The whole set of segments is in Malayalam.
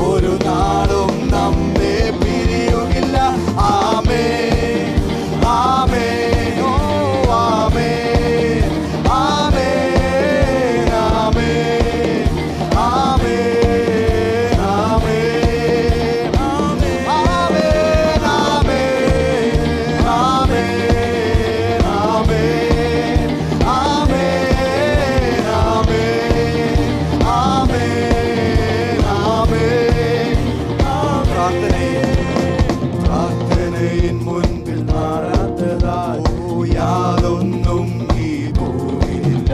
ഒരു നാളും നമ്മെ പിരിയുകില്ല. ആമേൻ, ആമേൻ, ഓ ആമേൻ, ആമേൻ, ആമേൻ, ആമേൻ, ആമേൻ, ആമേൻ, ആമേൻ, ആമേൻ, ആമേൻ, ആമേൻ, ആമേൻ, ആമേൻ. പ്രാർത്ഥനയിൻ മുൻപിൽ മാറാത്തതായി യാതൊന്നും ഈ ഭൂമിയില്ല.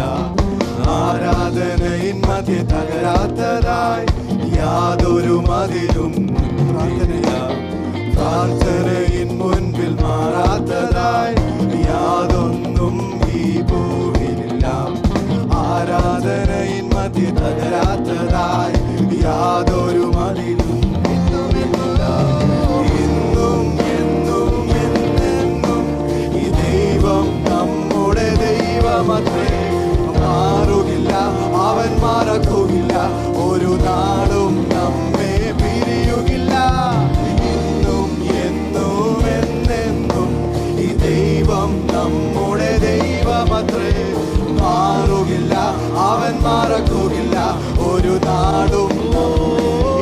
ആരാധനയിൻ മധ്യ തകരാത്തതായി യാതൊരു മതിലും പ്രാർത്ഥനയില്ല. പ്രാർത്ഥനയിൻ മുൻപിൽ മാറാത്തതായി യാതൊന്നും ഈ ഭൂമിയില്ല. ആരാധനയിൻ മധ്യ തകരാത്തതായി യാതൊരു മതിലും ഇന്നുമില്ല. ഇന്നും എന്നും എന്നെന്നും ഈ ദൈവം നമ്മുടെ ദൈവമത്രേ. മാറുകില്ല, അവൻ മറക്കുകയില്ല, ഒരു നാളും നമ്മെ പിരിയുകില്ല. ഇന്നും എന്നും എന്നെന്നും ഈ ദൈവം നമ്മുടെ ദൈവമത്രേ. മാറുകില്ല, അവൻ മറക്കുകയില്ല, ഒരു നാളും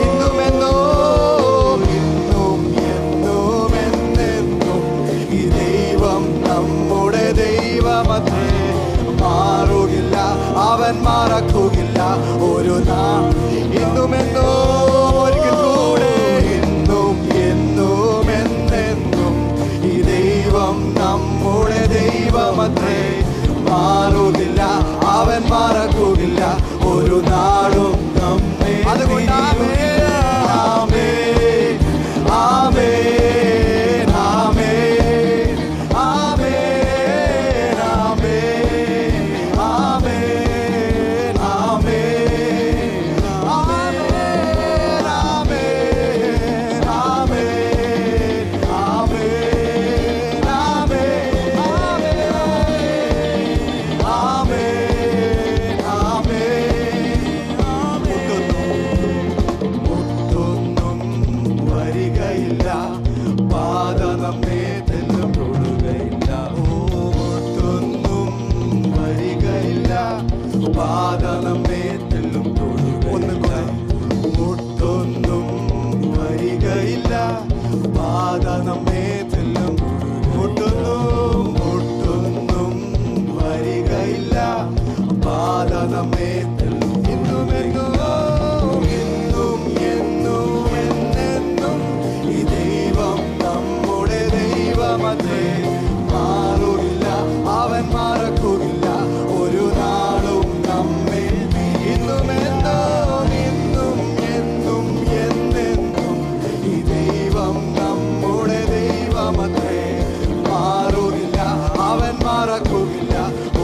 ഇന്നും എന്നും ഇന്നും എന്നും എന്നെന്നും ഈ ദൈവം നമ്മുടെ ദൈവമത്രേ. മാറുകില്ല, അവൻ മറക്കുകയില്ല, ഒരു ഇന്നും എന്നും ഒരിക്കൽ കൂടെ ഇന്നും എന്നും എന്നെന്നും ഈ ദൈവം നമ്മുടെ ദൈവമത്രേ. മാറുകില്ല, അവൻ മറക്കുകയില്ല, ഒരു നാളും നമ്മെ. അതുകൊണ്ട് ആമേൻ, ആമേൻ, ആമേൻ, ആമേൻ, ആമേൻ, ആമേൻ, ആമേൻ, ആമേൻ, ആമേൻ, ആമേൻ, ആമേൻ, ആമേൻ, ആമേൻ, മുട്ടൊന്നും വരികയില്ല, പാത നമ്മെ തെല്ലും തൊടുകയില്ല. മുട്ടൊന്നും വരികയില്ല, പാത നമ്മെ തെല്ലും തൊടുകയില്ല. മുട്ടൊന്നും വരികയില്ല, പാത നമ്മെ തെല്ലും മുട്ടൊന്നും മുട്ടൊന്നും വരികയില്ല, പാത നമ്മെ തെല്ലും. ഇന്നും എന്നും ഇന്നും എന്നും എന്നെന്നും ഈ ദൈവം നമ്മുടെ ദൈവമത്രേ. മാറുകില്ല, അവൻ മറക്കുകയില്ല, ഒരു നാളും നമ്മെ. ഇന്നും എന്നും ഇന്നും എന്നും എന്നെന്നും ഈ ദൈവം നമ്മുടെ ദൈവമത്രേ. മാറുകില്ല, അവൻ മറക്കുകയില്ല,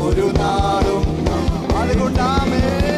ഒരു നാളും. അതുകൊണ്ട് ആമേൻ.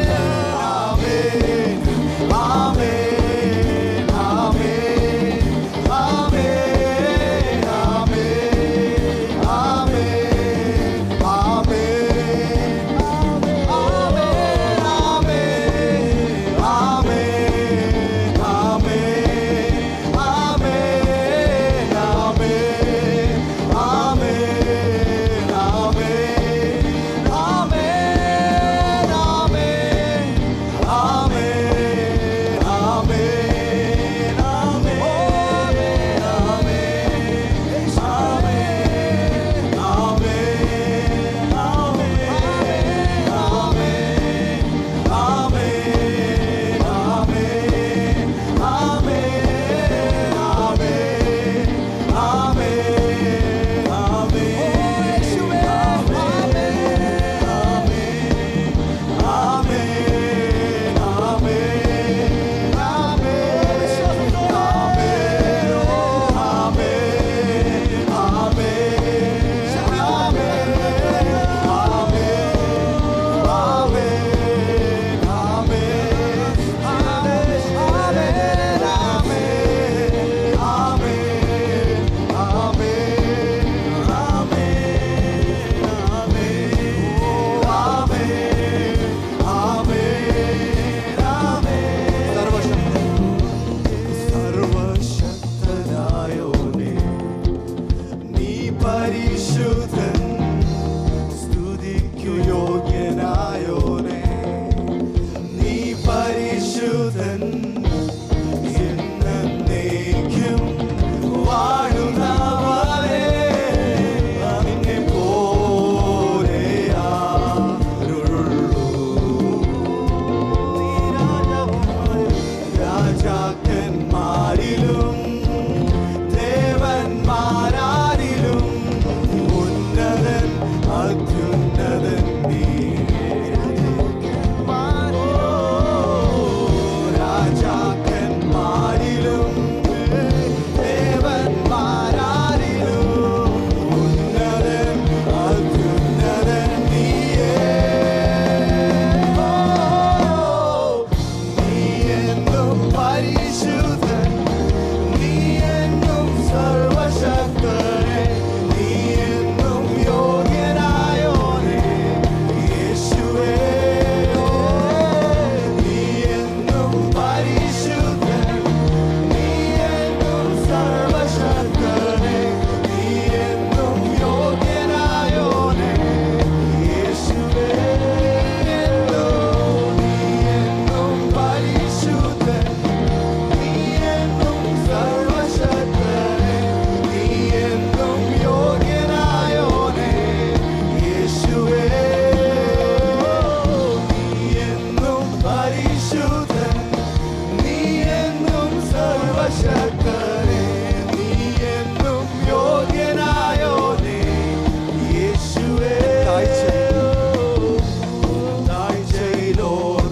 പരിശുദ്ധൻ, നീ എന്നും സർവശക്തനെ, നീ എന്നും യോഗ്യനായോനേ യേശുവേ. താഴ്ചയിലോർത്തവനെ,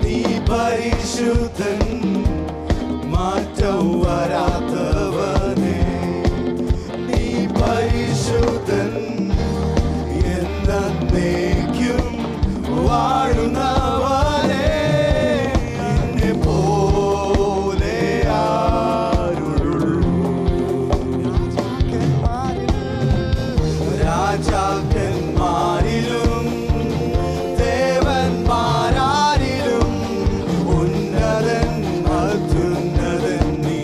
നീ പരിശുദ്ധൻ, മാറ്റം വരാത്തവനെ, നീ പരിശുദ്ധൻ, എന്നേക്കും വാഴുന്നവനെ, നിന്നെ പോലെ ആരുള്ളൂ. രാജാക്കന്മാരിലും ദേവന്മാരാരിലും ഉന്നതൻ അത്യുന്നതൻ നീ.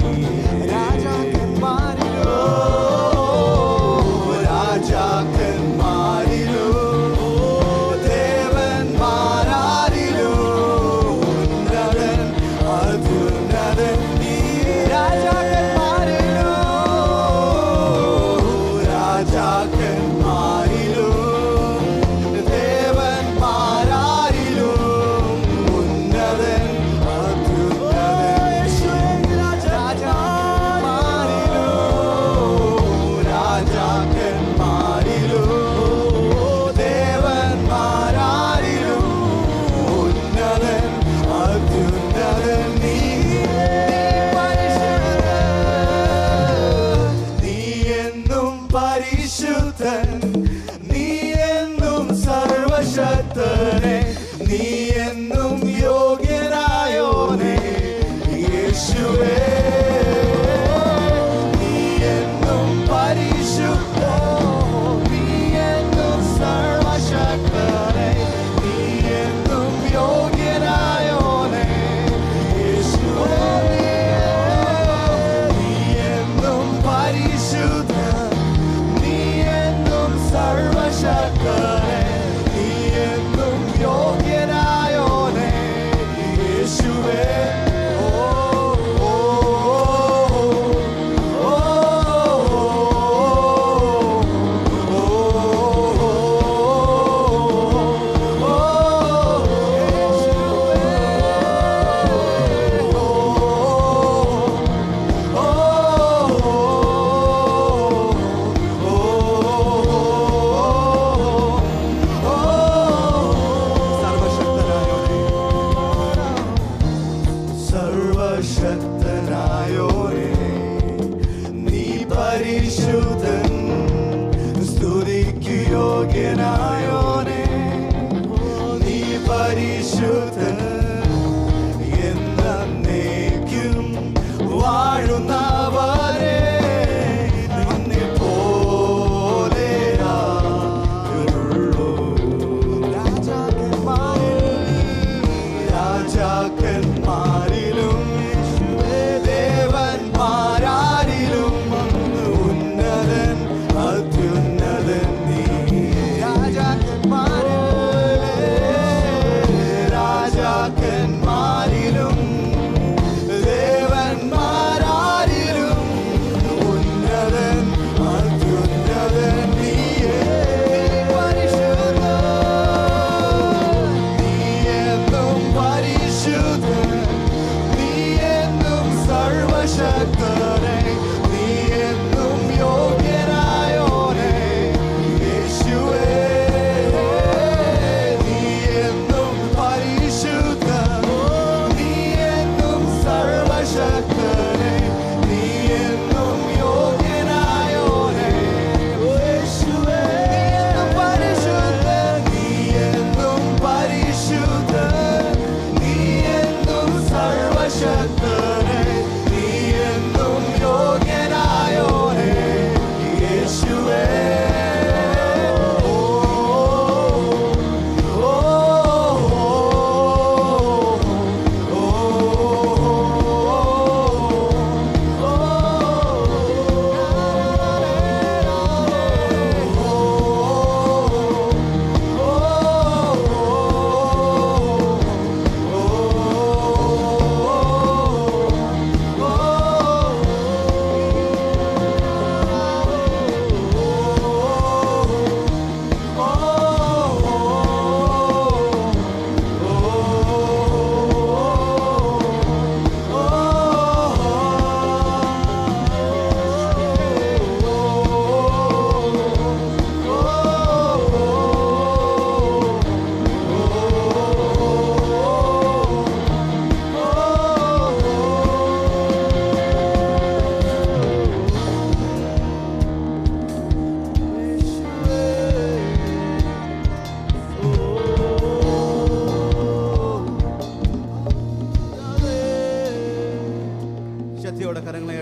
പരിശുദ്ധൻ, നീ എന്നും സർവശക്തനെ, നീ എന്നും യോഗ്യനായോനേ യേശുവേ. നീ എന്നും പരിശുദ്ധൻ, നീ എന്നും സർവശക്തനെ, നീ എന്നും യോഗ്യനായോനേ യേശുവേ. നീ എന്നും പരിശുദ്ധൻ, സർവശക്തനെ, നീ എന്നും യോഗ്യനായോനേ യേശുവേ. സർവശക്തനായോനേ, നീ പരിശുദ്ധൻ, സ്തുതിക്കു യോഗ്യനായോനേ, നീ പരിശുദ്ധൻ, എന്നേക്കും വാഴുന്നവനെ, നിന്നെ പോലെ ആരുള്ളൂ. രാജാക്കന്മാരിലും ദേവന്മാരാരിലും ഉന്നതൻ അത്യുന്നതൻ നീ. രാജാക്കന്മാരിലും ദേവന്മാരാരിലും ഉന്നതൻ അത്യുന്നതൻ നീ. നീ എന്നും പരിശുദ്ധൻ, നീ എന്നും സർവശക്തനെ, നീ എന്നും യോഗ്യനായോനേ യേശുവേ. നീ എന്നും പരിശുദ്ധൻ,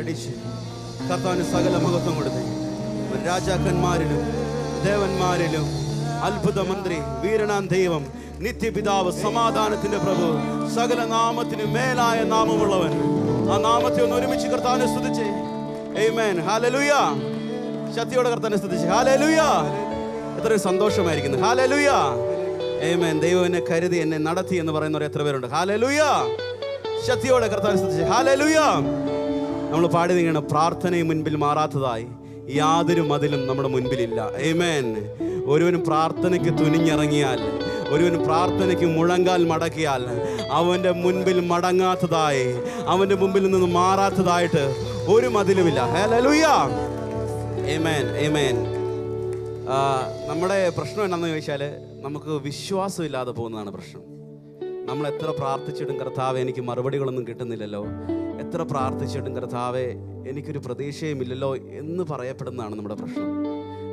കരങ്ങളടിച്ച് കർത്താവിന് സകല മഹത്വം കൊടുത്തേ. രാജാക്കന്മാരിലും ദേവന്മാരിലും അത്ഭുത മന്ത്രി, വീരണാം ദൈവം, നിത്യപിതാവ്, സമാധാനത്തിന്റെ പ്രഭു, സകല നാമത്തിന് മേലായ നാമമുള്ളവൻ. ആ നാമത്തെ ഒന്ന് ഒരുമിച്ച് കർത്താവിനെ സ്തുതിച്ചേ. ആമേൻ. ഹല്ലേലൂയ. ശക്തിയോടെ കർത്താവിനെ സ്തുതിച്ചേ. ഹല്ലേലൂയ. എത്ര സന്തോഷമായിരിക്കുന്നു. ഹല്ലേലൂയ. ആമേൻ. ദൈവം എന്നെ കരുതി, എന്നെ നടത്തി എന്ന് പറയുന്നവർ എത്ര പേരുണ്ട്? ഹല്ലേലൂയ. ശക്തിയോടെ കർത്താവിനെ സ്തുതിച്ചേ. ഹല്ലേലൂയ. നമ്മൾ പാടി നീങ്ങണം, പ്രാർത്ഥനയും മുൻപിൽ മാറാത്തതായി യാതൊരു മതിലും നമ്മുടെ മുൻപിലില്ല. ആമേൻ. ഒരുവൻ പ്രാർത്ഥനയ്ക്ക് തുനിഞ്ഞിറങ്ങിയാൽ, ഒരുവൻ പ്രാർത്ഥനയ്ക്ക് മുഴങ്കാൽ മടക്കിയാൽ അവൻ്റെ മുൻപിൽ മടങ്ങാത്തതായി, അവൻ്റെ മുമ്പിൽ നിന്ന് മാറാത്തതായിട്ട് ഒരു മതിലുമില്ല. ഹല്ലേലൂയ. ആമേൻ. ആമേൻ. നമ്മുടെ പ്രശ്നം എന്താണെന്ന് ചോദിച്ചാൽ, നമുക്ക് വിശ്വാസമില്ലാതെ പോകുന്നതാണ് പ്രശ്നം. നമ്മൾ എത്ര പ്രാർത്ഥിച്ചിട്ടും കർത്താവെ എനിക്ക് മറുപടികളൊന്നും കിട്ടുന്നില്ലല്ലോ, എത്ര പ്രാർത്ഥിച്ചിട്ടും കർത്താവെ എനിക്കൊരു പ്രതീക്ഷയുമില്ലല്ലോ എന്ന് പറയപ്പെടുന്നതാണ് നമ്മുടെ പ്രശ്നം.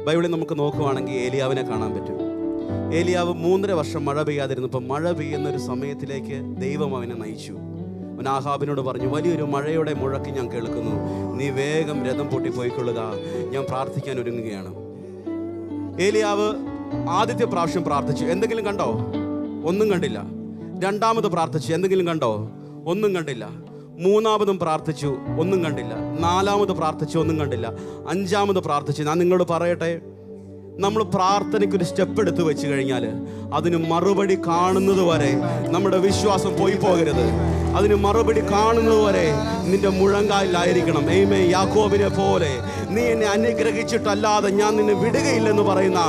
ബൈബിളിൽ നമുക്ക് നോക്കുവാണെങ്കിൽ ഏലിയാവിനെ കാണാൻ പറ്റും. ഏലിയാവ് 3.5 വർഷം മഴ പെയ്യാതിരുന്നപ്പോൾ മഴ പെയ്യുന്ന ഒരു സമയത്തിലേക്ക് ദൈവം അവനെ നയിച്ചു. അവൻ ആഹാബിനോട് പറഞ്ഞു, വലിയൊരു മഴയുടെ മുഴക്ക് ഞാൻ കേൾക്കുന്നു, നീ വേഗം രഥം പൊട്ടിപ്പോയിക്കൊള്ളുക, ഞാൻ പ്രാർത്ഥിക്കാൻ ഒരുങ്ങുകയാണ്. ഏലിയാവ് ആദ്യത്തെ പ്രാവശ്യം പ്രാർത്ഥിച്ചു, എന്തെങ്കിലും കണ്ടോ? ഒന്നും കണ്ടില്ല. രണ്ടാമത് പ്രാർത്ഥിച്ചു, എന്തെങ്കിലും കണ്ടോ? ഒന്നും കണ്ടില്ല. മൂന്നാമതും പ്രാർത്ഥിച്ചു, ഒന്നും കണ്ടില്ല. നാലാമത് പ്രാർത്ഥിച്ചു, ഒന്നും കണ്ടില്ല. അഞ്ചാമത് പ്രാർത്ഥിച്ചു. ഞാൻ നിങ്ങളോട് പറയട്ടെ, നമ്മൾ പ്രാർത്ഥനയ്ക്കൊരു സ്റ്റെപ്പ് എടുത്ത് വെച്ച് കഴിഞ്ഞാൽ അതിന് മറുപടി കാണുന്നത് വരെ നമ്മുടെ വിശ്വാസം പോയി പോകരുത്. അതിന് മറുപടി കാണുന്നത് വരെ നിന്റെ മുഴങ്കാലിലായിരിക്കണം. ആമേൻ. യാക്കോബിനെ പോലെ നീ എന്നെ അനുഗ്രഹിച്ചിട്ടല്ലാതെ ഞാൻ നിന്നെ വിടുകയില്ലെന്ന് പറയുന്ന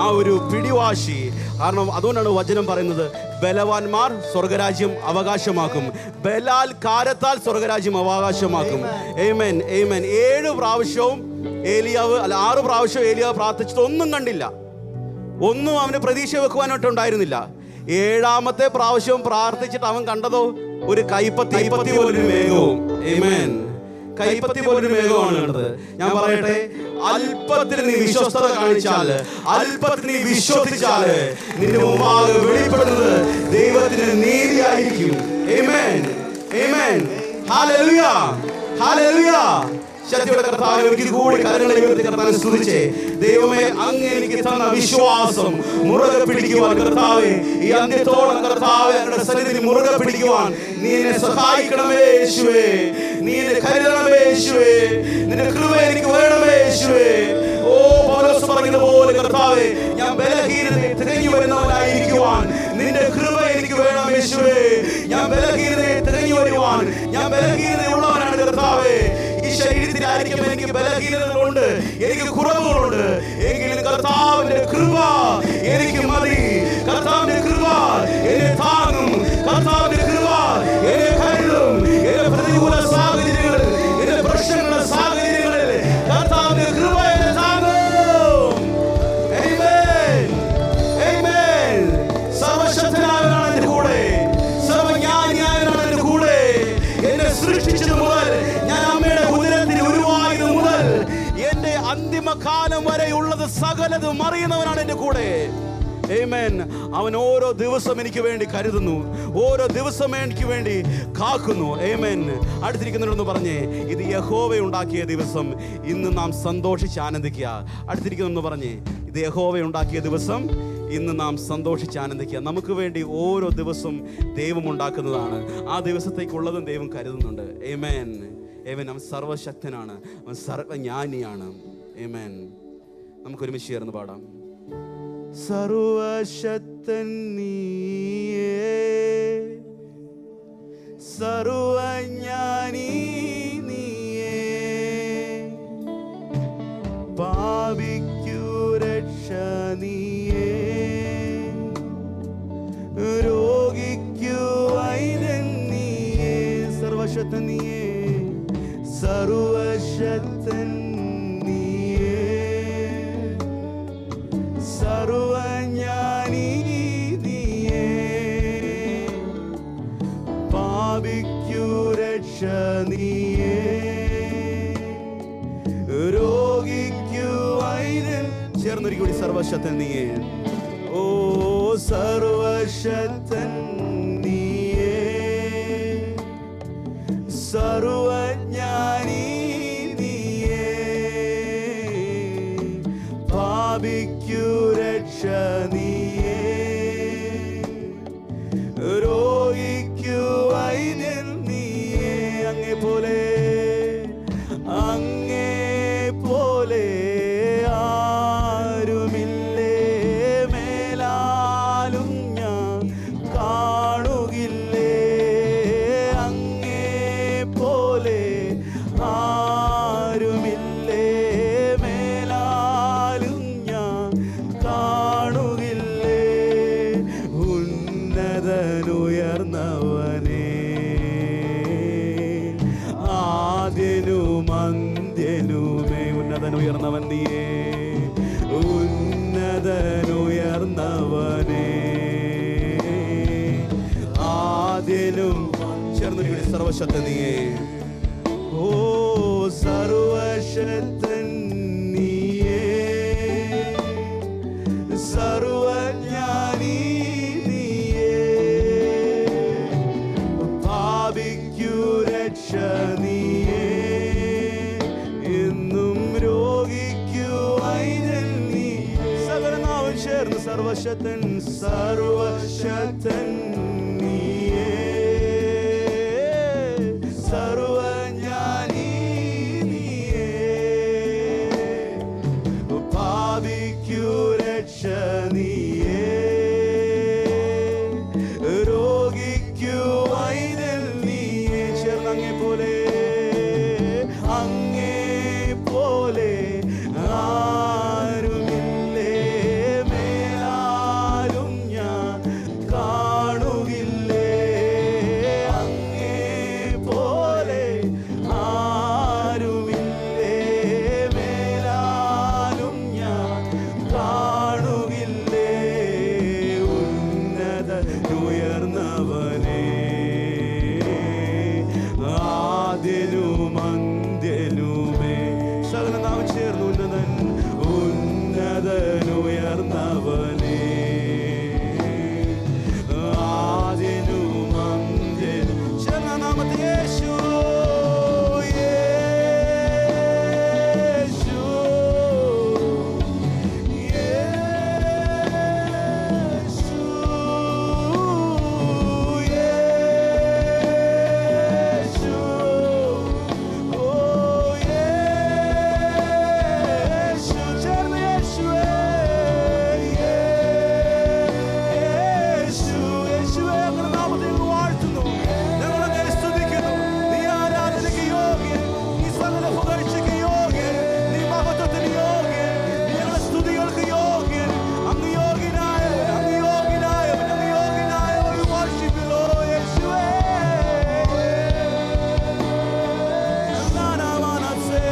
ആ ഒരു പിടിവാശി. കാരണം അതുകൊണ്ടാണ് വചനം പറയുന്നത്, ബലവാന്മാർ സ്വർഗരാജ്യം അവകാശമാക്കും, ബലാൽക്കാരത്താൽ സ്വർഗരാജ്യം അവകാശമാക്കും. ആമേൻ. ആമേൻ. 7 പ്രാവശ്യവും ഏലിയാവ്, അല്ല 6 പ്രാവശ്യം ഏലിയാവ് പ്രാർത്ഥിച്ചിട്ട് ഒന്നും കണ്ടില്ല. ഒന്നും അവന് പ്രതീക്ഷ വെക്കുവാനായിട്ടുണ്ടായിരുന്നില്ല. 7ാമത്തെ പ്രാവശ്യവും പ്രാർത്ഥിച്ചിട്ട് അവൻ കണ്ടതോ ഒരു കൈപ്പത്തി പോലൊരു മേഘവും. ആമേൻ. കൈപ്പത്തി പോലൊരു മേഘമാണ് കണ്ടത്. ഞാൻ പറയട്ടെ, അല്പത്തിൽ നീ വിശ്വസ്തത കാണിച്ചാൽ, അല്പത്തിൽ നീ വിശ്വസിച്ചാല് നിന്റെ മുമ്പാകെ വെളിപ്പെടുന്നത് ദൈവത്തിന്റെ നീതിയായിരിക്കും. ആമേൻ. ആമേൻ. ഹല്ലേലൂയ. ഹല്ലേലൂയ. ശക്തിയുടെ കർത്താവേ, ഒരിക്കൽ കൂടി കരങ്ങളെ ഉയർത്തി കർത്താവിനെ സ്തുതിച്ചേ. ദൈവമേ, അങ്ങ് എനിക്ക് തന്ന വിശ്വാസം മുറുകെ പിടിക്കുവാൻ കർത്താവേ, ഈ അന്ത്യത്തോളം കർത്താവേ അങ്ങയുടെ സന്നിധി മുറുകെ പിടിക്കുവാൻ നീ എന്നെ സഹായിക്കണമേ യേശുവേ. നീ എന്നെ കരുതണമേ യേശുവേ. നിന്റെ കൃപ എനിക്ക് വേണമേ യേശുവേ. ഓ പൗലോസ് പറഞ്ഞതുപോലെ കർത്താവേ, ഞാൻ ബലഹീനതയെ തികഞ്ഞു വരുന്നവനായിരിക്കുവാൻ നിന്റെ കൃപ എനിക്ക് വേണം യേശുവേ. ഞാൻ ബലഹീനതയെ തികഞ്ഞു വരുവാൻ ഞാൻ ബലഹീനതയുള്ളവനാണ് കർത്താവേ. ഈ ശരീരത്തിലായിരിക്കും എനിക്ക് ബലഹീനതകളുണ്ട്, എനിക്ക് കുറവുകളുണ്ട്, എങ്കിലും കർത്താവിന്റെ കൃപ എനിക്ക് മതി. കർത്താവിന്റെ കൃപ എന്നെ താങ്ങും, കർത്താവിന്റെ കൃപ എന്നെ കരുതും. എന്റെ പ്രതികൂല സാഹചര്യങ്ങളിൽ, എന്റെ പ്രശ്നങ്ങളുടെ സാഹചര്യങ്ങളിൽ കർത്താവിന്റെ കൃപ എന്നെ താങ്ങും. ആമേൻ. ആമേൻ. സർവശക്തനായവനാണ് എന്റെ കൂടെ, സർവജ്ഞാനിയായവനാണ് എന്റെ കൂടെ. എന്നെ സൃഷ്ടിച്ചത് മുതൽ, ഞാൻ അമ്മയുടെ ഉദരത്തിൽ ഉരുവായത് മുതൽ എന്റെ അന്തിമകാലം വരെയുള്ളത് സകലതും അറിയുന്നവനാണ് എന്റെ കൂടെ. ആമേൻ. അവൻ ഓരോ ദിവസം എനിക്ക് വേണ്ടി കരുതുന്നു, ഓരോ ദിവസം എനിക്ക് വേണ്ടി കാക്കുന്നു. ആമേൻ. അടുത്തിരിക്കുന്നവരൊന്ന് പറഞ്ഞേ, ഇത് യഹോവ ഉണ്ടാക്കിയ ദിവസം, ഇന്ന് നാം സന്തോഷിച്ച് ആനന്ദിക്കുക. അടുത്തിരിക്കുന്നവരൊന്ന് പറഞ്ഞേ, ഇത് യഹോവ ഉണ്ടാക്കിയ ദിവസം, ഇന്ന് നാം സന്തോഷിച്ച് ആനന്ദിക്കുക. നമുക്ക് വേണ്ടി ഓരോ ദിവസം ദൈവം ഉണ്ടാക്കുന്നതാണ്. ആ ദിവസത്തേക്കുള്ളതും ദൈവം കരുതുന്നുണ്ട്. ആമേൻ. ആമേൻ. അവൻ സർവശക്തനാണ്, അവൻ സർവജ്ഞാനിയാണ്. ആമേൻ. നമുക്കൊരുമിച്ച് ചേർന്ന് പാടാം. സർവശക്തൻ നീയേ, സർവജ്ഞാനി നീയേ, പാപിക്കു രക്ഷ നീയേ, രോഗിക്കു വൈദ്യൻ നീയേ. സർവശക്തൻ നീയേ, സർവശക്തൻ നീയേ, സർവജ്ഞാനി നീയേ, പാപിക്കു രക്ഷ നീയേ, രോഗിക്കു വൈദ്യൻ. ചേർന്നൊരു കൂടി, സർവശക്തൻ നീയേ. ഓ സർവശക്തൻ നീയേ, സർവജ്ഞാനി നീയേ, രോഗിക്കു വൈദ്യൻ നീയേ. അങ്ങേ പോലെ ആരുമില്ലേ, മേലാലും ഞാൻ കാണുകില്ലേ. അങ്ങേ പോലെ ആരുമില്ലേ, മേലാലും ഞാൻ കാണുകില്ലേ. ഉന്നതനുയർന്നവനേ, ആദ്യനും അന്ത്യനുമേ. ഉന്നതനുയർന്നവൻ നീയേ, ഉന്നതനുയർന്നവനേ, ആദ്യനും. ചേർന്ന് സർവശക്തൻ നീയേ. ഓ സർവശക്തൻ നീയേ, സർവജ്ഞാനി നീയേ, പാപിക്കു രക്ഷ നീയേ, എന്നും രോഗിക്കു വൈദ്യൻ നീ. സകലനാമം ചേർന്ന് സർവശക്തൻ, സർവശക്തൻ നീയേ, സർവജ്ഞാനി നീയേ, പാപിക്കു രക്ഷ നീയേ, രോഗിക്കു വൈദ്യൻ നീയേ. ചേർന്ന് അങ്ങേ പോലെ ആരുമില്ലേ, മേലാലും ഞാൻ കാണുകില്ലേ. അങ്ങേ പോലെ ആരുമില്ലേ, മേലാലും ഞാൻ കാണുകില്ലേ. ഉന്നതനുയർന്നവനേ, ആദ്യനും അന്ത്യനുമേ. സകലനാമം ചേർന്ന് ഉന്നതൻ, ഉന്നതനുയർന്നവനേ, ആദ്യനും അന്ത്യനും. ചേർന്ന നാമത്തിൽ യേശു, യേശു, യേശു, യേശു, ഓ യേശു. ചേർന്ന് യേശുവേ, യേശു, യേശുവേ. ഞങ്ങളുടെ നാമത്തെ ഞങ്ങൾ വാഴ്ത്തുന്നു, ഞങ്ങളെ സ്തുതിക്കുന്നു. നീ ആരാധനയ്ക്ക് യോഗ്യൻ, നീ സകല പുകഴ്ചയ്ക്ക് യോഗ്യൻ, നീ മഹത്വത്തിന് യോഗ്യൻ, നീ ഞങ്ങളുടെ സ്തുതികൾക്ക് യോഗ്യൻ. അങ്ങ് യോഗ്യനായവൻ, അങ്ങ് യോഗ്യനായവൻ, അങ്ങ് യോഗ്യനായവൻ. We worship you, Lord. യേശുവേ. നാനാമാനസേ,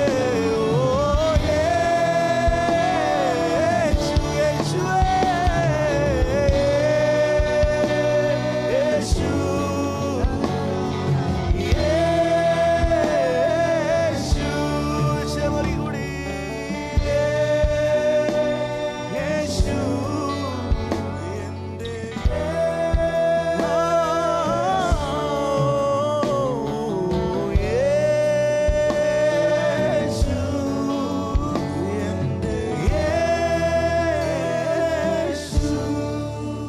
ഓ യേശു, യേശുവേ, യേശു, യേശു. ശബരികുടി, യേശു, എന്റെ യേശു, എന്റെ യേശു.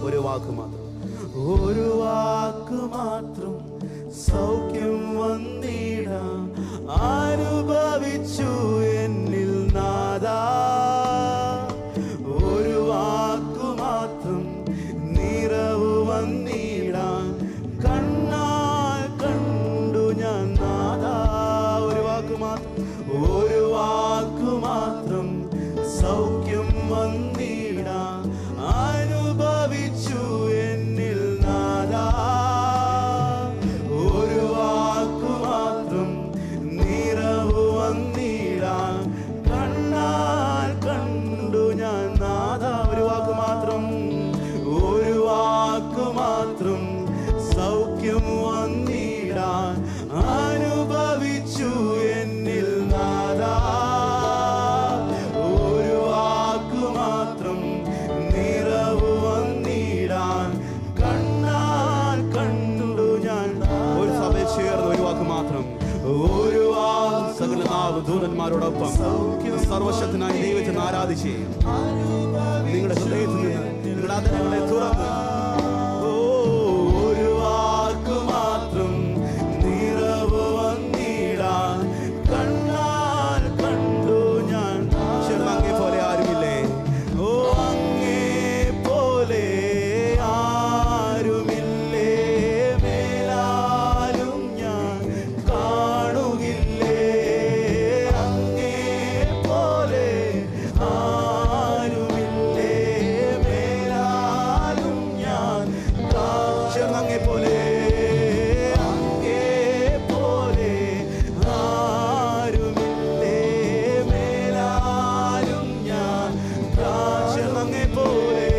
ഒരു വാക്ക് മാത്രം, ഒരു വാക്ക് മാത്രം സൗഖ്യം വന്നിടാം അനുഭവിച്ചു എന്നിൽ നാദാ. ഒരു വാക്കു മാത്രം നിറവ് വന്നിടാൻ കണ്ണാൽ കണ്ടു ഞാൻ നാദാ. ഒരു വാക്ക് മാത്രം, ഒരു വാക്കു മാത്രം സൗഖ്യം വന്നിടാൻ അനുഭവിച്ചു എന്നിൽ നാദാ. ഒരു വാക്കു മാത്രം നിറവ് വന്നിടാൻ കണ്ണാൽ കണ്ടു ഞാൻ നാദാ. ഒരു വാക്ക് മാത്രം, ഒരു വാക്ക് മാത്രം സൗഖ്യം വന്നിടാൻ അനുഭവിച്ചു എന്നിൽ നാദാ. ഒരു വാക്ക് മാത്രം നിറവ് വന്നിടാൻ കണ്ണാൽ കണ്ടു ഞാൻ. ഒരു സഭ ചേർന്ന് ഒരു വാക്ക് മാത്രം, ഒരു വാക്ക്. സകല നാവ് ദൂതന്മാരോടൊപ്പം സർവശക്തനായ ദൈവത്തെ ആരാധിച്ച് നിങ്ങളുടെ ഹൃദയത്തിൽ നിന്ന് നിങ്ങളുടെ ആദരങ്ങളെ തുറന്ന് ഒരു വാക്കു മാത്രം നിറവ് വന്നിടാൻ കണ്ണാൽ കണ്ടു ഞാൻ. അങ്ങേ പോലെ ആരുമില്ലേ? ഓ അങ്ങേ പോലെ ആരുമില്ലേ? മേലാലും ഞാൻ കാണുകില്ലേ? അങ്ങേ പോലെ ആരുമില്ലേ? മേലാലും ഞാൻ അങ്ങേ പോലെ അങ്ങേ പോലെ ആരുമില്ലേ? മേലാലും ഞാൻ അങ്ങേ പോലെ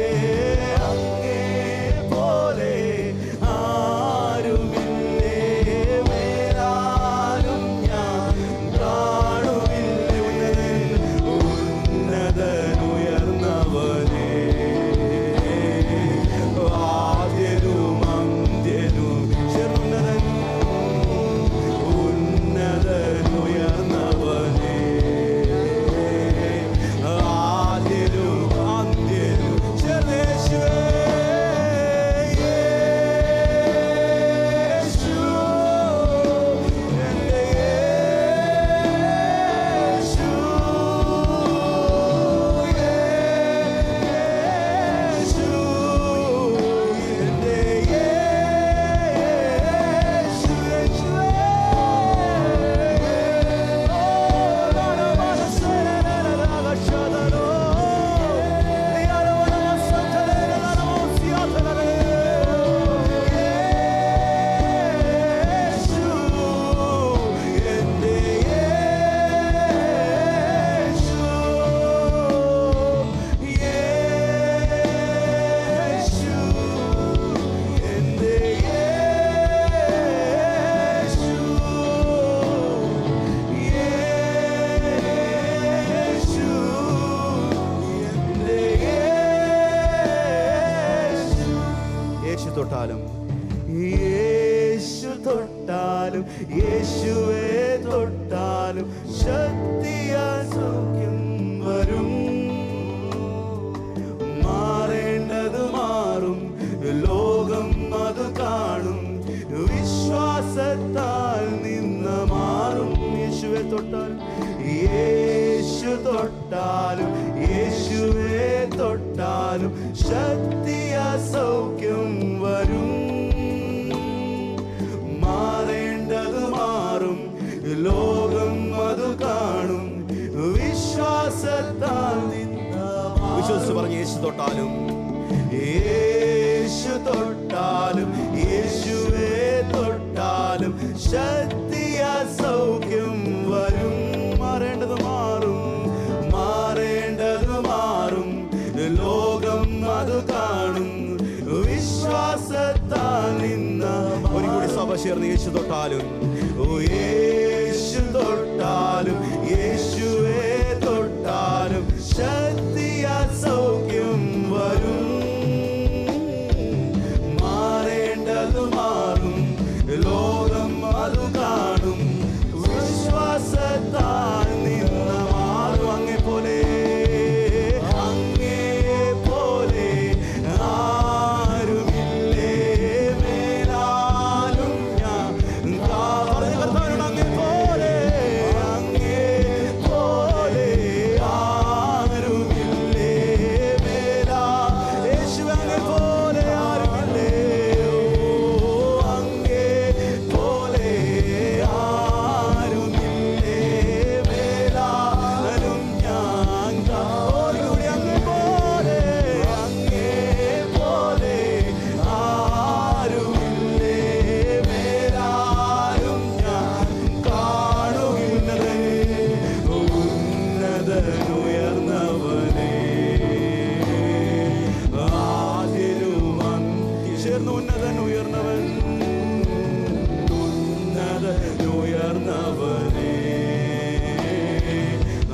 അങ്ങേ പോലെ ആരുമില്ലേ? മേലാലും ഞാൻ കാണുകില്ലേ? ഉന്നതൻ ഉയർന്നവനേ, ആദ്യനും അന്ത്യനും ചേർന്നവൻ. ഉന്നതൻ ഉയർന്നവനേ, ആദ്യനും അന്ത്യനും ചേർന്ന് യേശുവേ, യേശു, എൻ്റെ യേശു, യേശു, എൻ്റെ യേശു, യേശുവേ. യേശു തൊട്ടാലും യേശു തൊട്ടാലും യേശുവേ തൊട്ടാലും ശക്തിയാൽ സൗഖ്യം വരും. മാറേണ്ടത് മാറും, ലോകം അത് കാണും, വിശ്വാസത്താൽ നിന്ന് മാറും. യേശുവേ തൊട്ടാലും യേശു തൊട്ടാലും യേശുവേ തൊട്ടാലും ശക്തിയാ സൗഖ്യം വരും. മാറേണ്ടത് മാറും, ലോകം അത് കാണും, വിശ്വാസത്താൽ വിശ്വസിച്ച് പറഞ്ഞ് യേശു തൊട്ടാലും യേശു തൊട്ടാലും യേശുവേ തൊട്ടാലും ശക്തിയാ സൗഖ്യം വരും. മാറേണ്ടത് മാറും, മാറേണ്ടത് മാറും, ലോകം അത് കാണും, വിശ്വാസത്താൽ നിന്ന. ഒരു കൂടി സഭ ചേർന്ന് യേശു തൊട്ടാലും ഓ യേശു തൊട്ടാലും യേശുവേ തൊട്ടാലും ശക്തിയാ സൗഖ്യം വരും. മാറേണ്ടത് മാറും, ലോകം അത് കാണും, വിശ്വാസത്താൽ നിന്ന മാറും. അങ്ങേ പോലെ അങ്ങേ പോലെ ആരുമില്ലേ? മേലാലും ഞാൻ അങ്ങേ പോലെ അങ്ങേ പോലെ ആരുമില്ലേ? മേലാ യേശു അങ്ങേ പോലെ ആരുമില്ലേ? അങ്ങേ പോലെ ആരുമില്ലേ? മേലാലും ഞാൻ ഓടിക്കൂടി അങ്ങേ പോലെ അങ്ങേ പോലെ ആരുമില്ലേ? മേലാലും ഞാൻ കാണുകില്ലേ? ഉന്നതനുയർന്നവനേ, ആദ്യനും ചേർന്ന് ഉന്നതനുയർന്നവൻ, ഉന്നതനുയർന്നവനേ,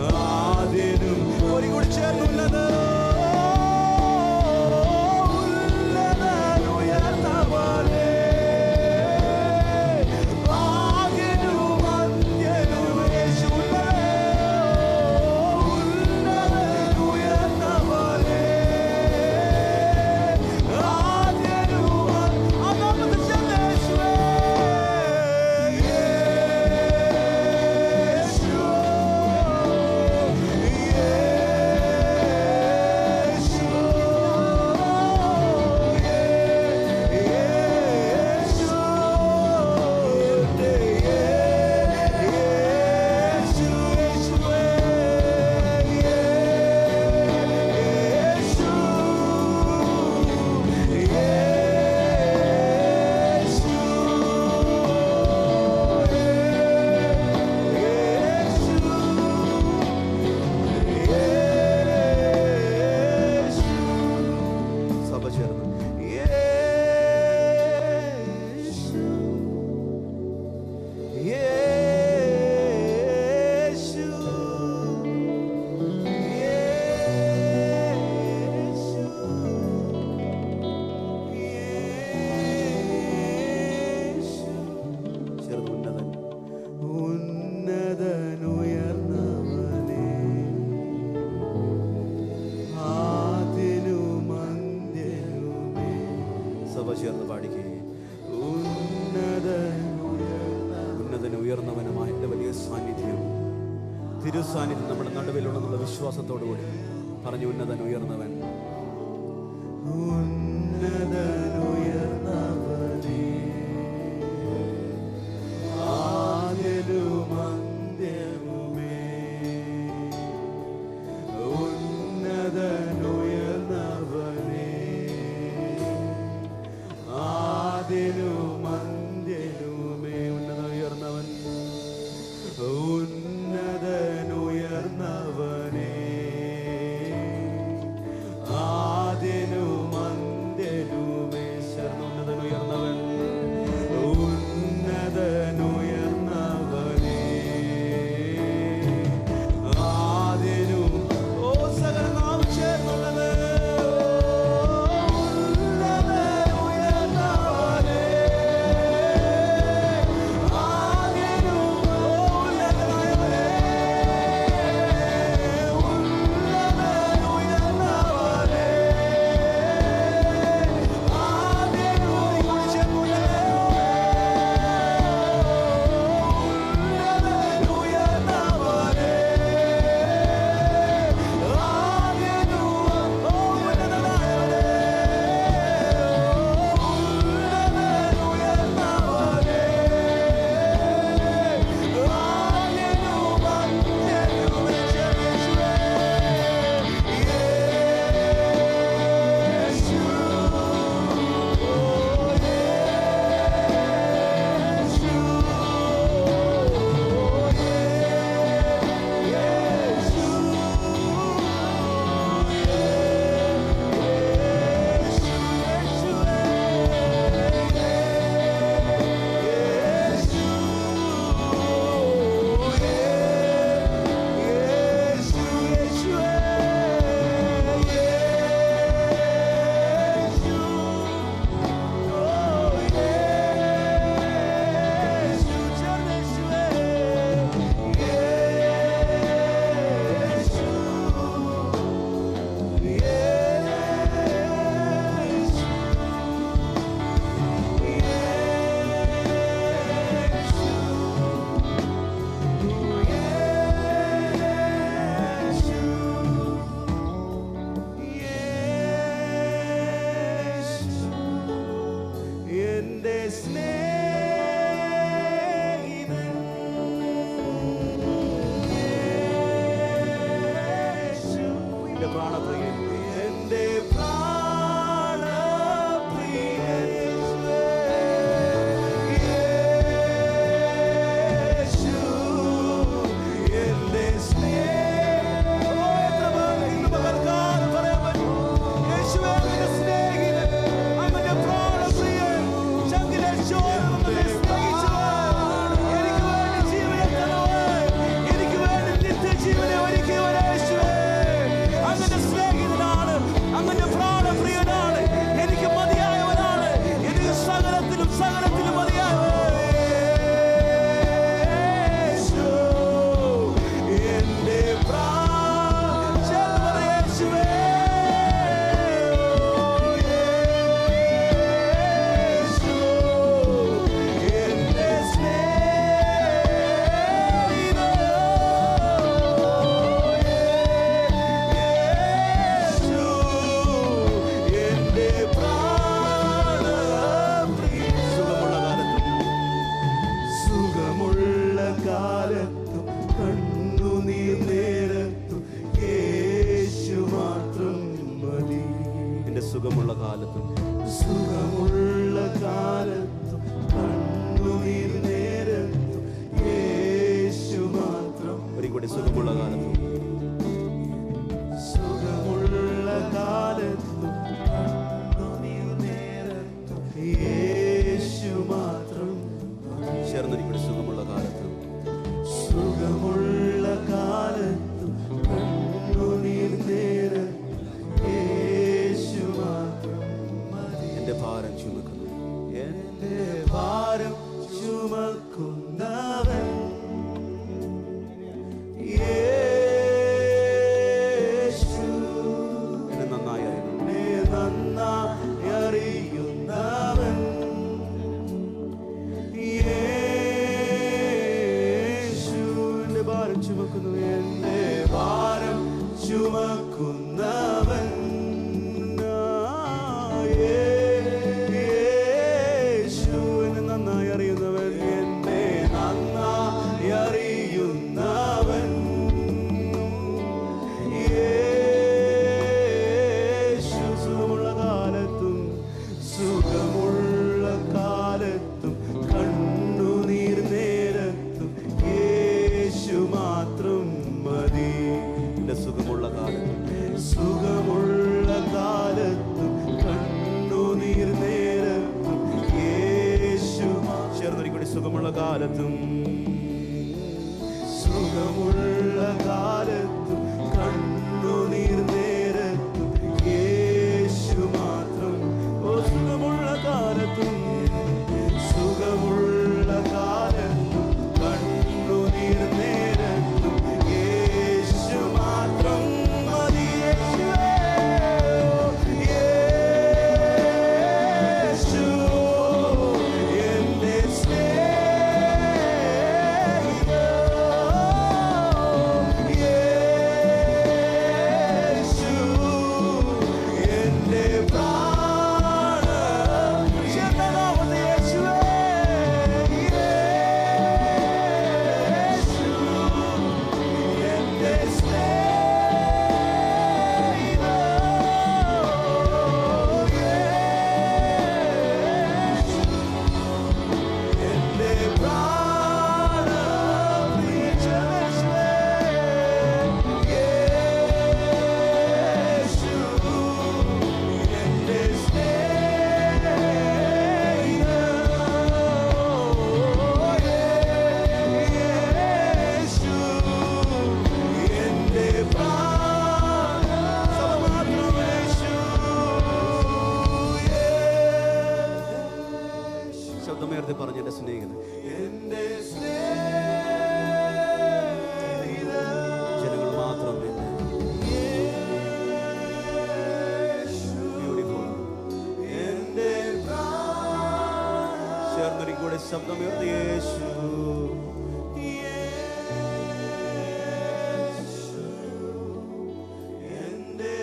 ആദ്യനും ഒരു കൂടി ചേർന്ന് ഉന്നതനുയർന്നവനേ, ആദ്യനും അന്ത്യനും യേശു ഉന്നതൻ. ഉന്നതന് ഉയർന്നവനുമായ എൻ്റെ വലിയ സാന്നിധ്യം, തിരുസാന്നിധ്യം നമ്മുടെ നടുവിലുണ്ടെന്നുള്ള വിശ്വാസത്തോടുകൂടി പറഞ്ഞു. ഉന്നതൻ ഉയർന്നവൻ, ഉന്നതൻ ഉയർന്നവനേ, ആദ്യവും അന്ത്യവുമേ, ഉന്നതൻ ഉയർന്നവനേ, ആദ്യവും അന്ത്യവുമേ. ഉന്നതൻ ഉയർന്നവൻ, ഉന്നതൻ ഉയർന്നവനേ, ആദ്യനും അന്ത്യനുമേ. ഉന്നതൻ ഉയർന്നവൻ, ഉന്നതൻ ഉയർന്നവനേ, ആദ്യനും. ഓ സകല നാം ചേർന്നുള്ളത്, സുഖമുള്ള കാലത്തും സുഖമുള്ള കാലത്തും കണ്ണുനീർ നേരത്തും യേശു മാത്രം. ഒരിക്കൽ കൂടി സുഖമുള്ള കാലത്തും സുഖമുള്ള കാലത്തും കണ്ണുനീർ നേരത്തും യേശു മാത്രം. ചേർന്നൊരിക്കൽ സുഖമുള്ള കാലത്തും സുഖമുള്ള കാലത്തും കണ്ണുനീർ നേരത്തും ഭാരം ചുമക്കുന്നു, എന്റെ ഭാരം ചുമക്കുന്നവൻ യേശു. എന്നെ നന്നായി അറിയുന്നവൻ സുഖമുള്ള കാലത്തും സുഖമുള്ള കാലത്തും കണ്ണുനീർ നേരത്തും യേശു മാത്രം. ഓ സുഖമുള്ള കാലത്തും സുഖമുള്ള കാലത്തും കണ്ണുനീർ നേരത്തും യേശു മാത്രം മതി. യേശു എന്റെ സ്നേഹിതൻ, യേശു എന്റെ പ്രാണൻ. ശരണനാമത്തിൽ യേശുവേ, യേശു എന്റെ ശബ്ദമേർത്തി പറഞ്ഞ എന്റെ സ്നേഹിതൻ, എന്റെ സ്നേഹിതൻ, ജനങ്ങൾ മാത്രം ബ്യൂട്ടിഫുൾ. എന്റെ ചേർന്നൊരു കൂടെ ശബ്ദമേർത്തി യേശു, എന്റെ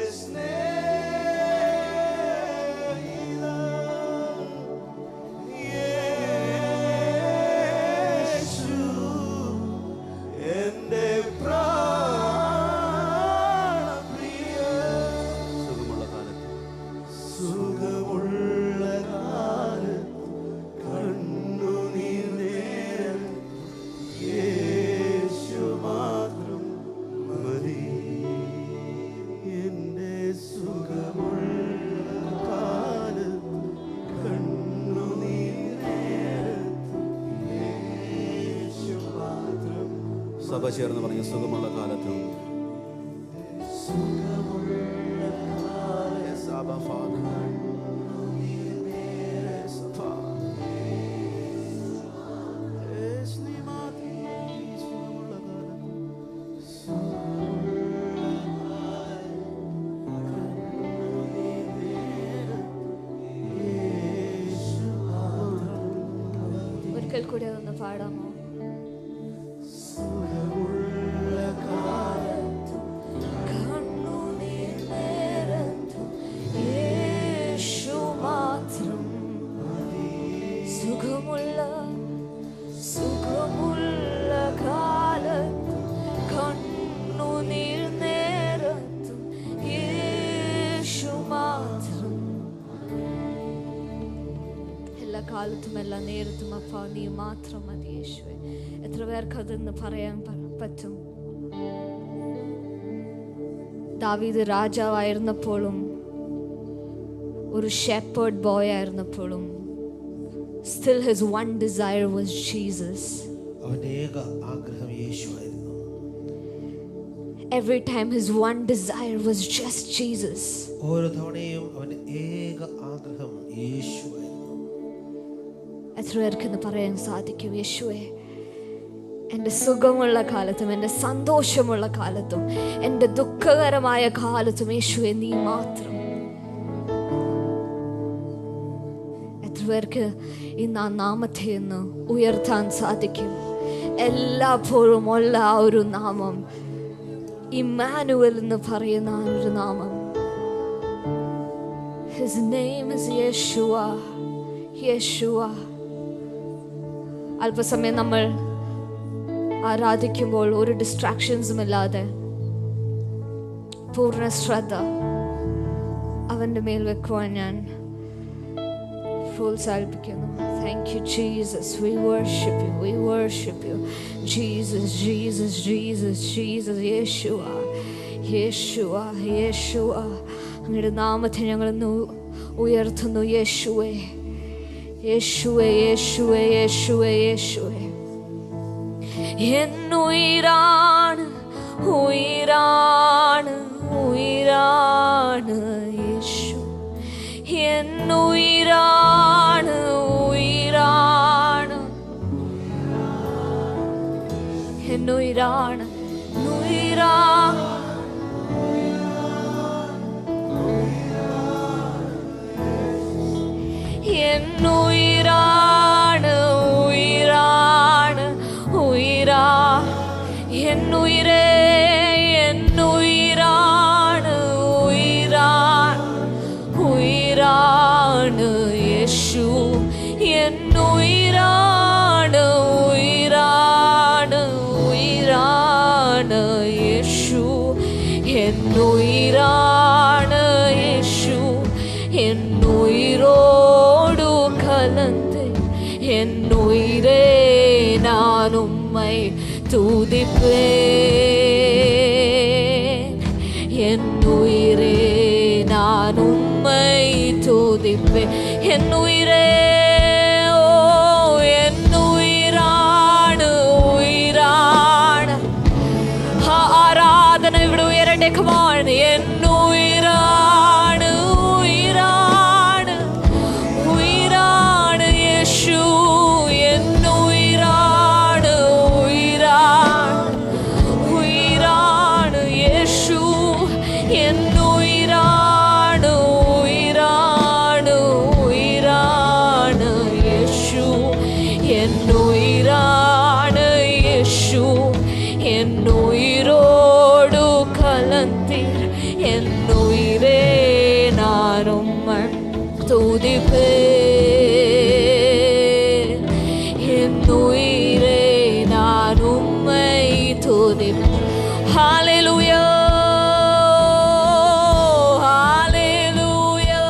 സഭ ചേർന്ന് പറഞ്ഞ സുഖമുള്ള കാലത്തും ഒരിക്കൽ കൂടെ ഒന്ന് പാടാമോ? സുഖമുള്ള കാലത്തും കണ്ണുനീർ നേരത്തും യേശു മാത്രം. എല്ലാ കാലത്തും എല്ലാ നേരത്തും അപ്പാ നീ മാത്രം മതി യേശുവേ. എത്ര പേർക്ക് അതെന്ന് പറയാൻ പറ്റും? ദാവീദ് രാജാവായിരുന്നപ്പോഴും ഒരു ഷെപ്പേർഡ് ബോയ് ആയിരുന്നപ്പോഴും still his one desire was Jesus. Every time his one desire was just Jesus. എത്ര പേർക്കെന്ന് പറയാൻ സാധിക്കും? യേശുവേ, എൻ്റെ സുഖമുള്ള കാലത്തും എൻ്റെ സന്തോഷമുള്ള കാലത്തും എൻ്റെ ദുഃഖകരമായ കാലത്തും യേശുവേ നീ മാത്രം. പേർക്ക് ഇന്ന് ആ നാമത്തെ ഒന്ന് ഉയർത്താൻ സാധിക്കും? എല്ലാപ്പോഴും ഉള്ള ആ ഒരു നാമം, ഇമ്മാനുവൽ എന്ന് പറയുന്ന ആ ഒരു നാമം. His name is Yeshua. Yeshua. അല്പസമയം നമ്മൾ ആരാധിക്കുമ്പോൾ ഒരു ഡിസ്ട്രാക്ഷൻസും ഇല്ലാതെ പൂർണ്ണ ശ്രദ്ധ അവൻ്റെ മേൽ വെക്കുവാൻ ഞാൻ പ്രോത്സാഹിപ്പിക്കുന്നു. Thank you, Jesus. We worship you. We worship you. Jesus, Jesus, Jesus, Jesus. Yeshua, Yeshua, Yeshua. അങ്ങയുടെ നാമത്തെ ഞങ്ങൾ ഇന്ന് ഉയർത്തുന്നു. യേശുവേ, യേശുവേ യേശുവേ യേശുവേ യേശുവേ എന്നുയിരാണ് ഉയിരാണ് ഉയിരാണ് യേശു എന്നുയിരാണ് ഉയിരാണ് എന്നുയിരാണ് ഉയിരാണ് എന്നുയിരാണ് ഉയിരാണ് ഉയിരാ എന്നുയിരേ എന്നുയിരാണ് ഉയിരാണ് ഉയിരാണ് യേശു എന്നുയിരാണ് ഉയിരാണ് ഉയിരാണ് യേശു എന്നുയിരാണ് യേശു എന്നുയിരോടു கலந்து என்னுயிரே நான் உம்மை துதிப்பேன் என்னுயிரே நான் உம்மை துதிப்பேன் என்னுயிரே ஓ என்னுயிராണ് ഉയിരാണ് ആരാധന ഇവിടെ ഉയരട്ടെ come on എന്നുയിരാണ് ഉയിരാണ് ഉയിരാണ് യേശു എന്നുയിരാണ് ഉയിരാണ് ഉയിരാണ് യേശു എന്നുയിരാണ് ഉയിരാണ് ഉയിരാണ് യേശു എന്നുയിരാണ് യേശു എന്നുയിരോടു கலந்தீர் என்னுயிரே நான் உம்மை துதிப்பேன் என்னுயிரே நான் உம்மை துதிப்பேன் ஹalleluya ஹalleluya